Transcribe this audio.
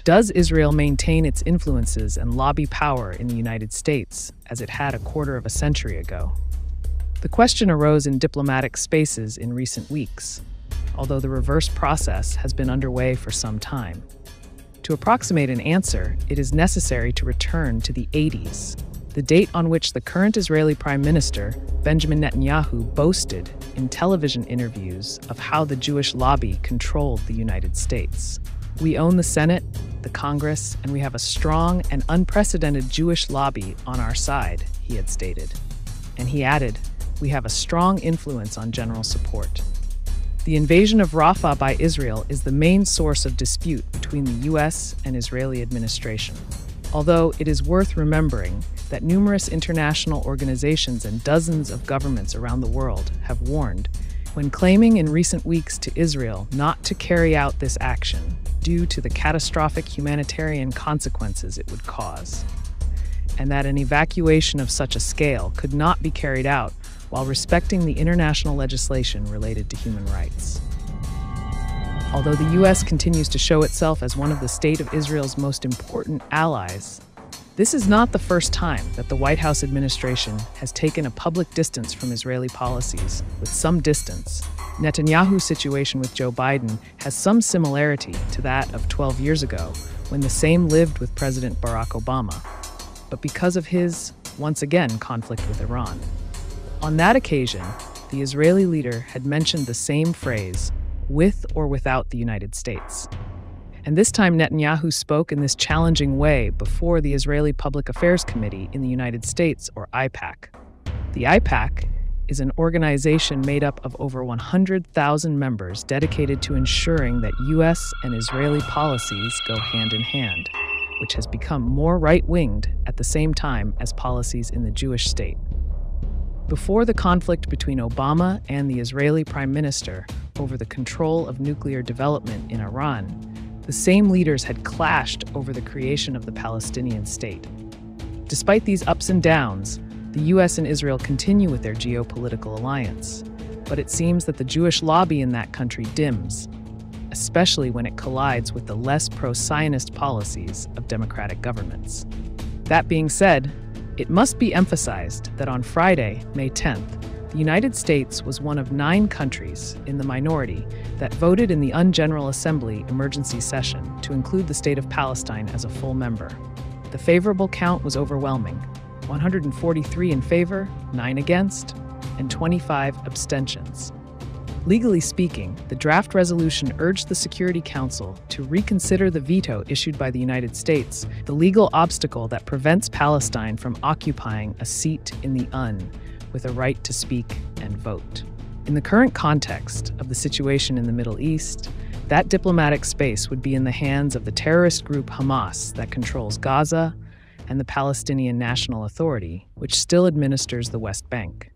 Does Israel maintain its influences and lobby power in the United States as it had a quarter of a century ago? The question arose in diplomatic spaces in recent weeks, although the reverse process has been underway for some time. To approximate an answer, it is necessary to return to the 80s, the date on which the current Israeli Prime Minister, Benjamin Netanyahu, boasted in television interviews of how the Jewish lobby controlled the United States. "We own the Senate, the Congress, and we have a strong and unprecedented Jewish lobby on our side," he had stated. And he added, "We have a strong influence on general support." The invasion of Rafah by Israel is the main source of dispute between the U.S. and Israeli administration. Although it is worth remembering that numerous international organizations and dozens of governments around the world have warned when claiming in recent weeks to Israel not to carry out this action due to the catastrophic humanitarian consequences it would cause, and that an evacuation of such a scale could not be carried out while respecting the international legislation related to human rights. Although the U.S. continues to show itself as one of the State of Israel's most important allies, this is not the first time that the White House administration has taken a public distance from Israeli policies. With some distance, Netanyahu's situation with Joe Biden has some similarity to that of 12 years ago, when the same lived with President Barack Obama, but because of his, once again, conflict with Iran. On that occasion, the Israeli leader had mentioned the same phrase, "with or without the United States." And this time Netanyahu spoke in this challenging way before the Israeli Public Affairs Committee in the United States, or AIPAC. The AIPAC is an organization made up of over 100,000 members dedicated to ensuring that U.S. and Israeli policies go hand in hand, which has become more right-winged at the same time as policies in the Jewish state. Before the conflict between Obama and the Israeli Prime Minister over the control of nuclear development in Iran, the same leaders had clashed over the creation of the Palestinian state. Despite these ups and downs, the U.S. and Israel continue with their geopolitical alliance, but it seems that the Jewish lobby in that country dims, especially when it collides with the less pro-Zionist policies of democratic governments. That being said, it must be emphasized that on Friday, May 10th, the United States was one of 9 countries in the minority that voted in the UN General Assembly emergency session to include the State of Palestine as a full member. The favorable count was overwhelming: 143 in favor, 9 against, and 25 abstentions. Legally speaking, the draft resolution urged the Security Council to reconsider the veto issued by the United States, the legal obstacle that prevents Palestine from occupying a seat in the UN with a right to speak and vote. In the current context of the situation in the Middle East, that diplomatic space would be in the hands of the terrorist group Hamas that controls Gaza and the Palestinian National Authority, which still administers the West Bank.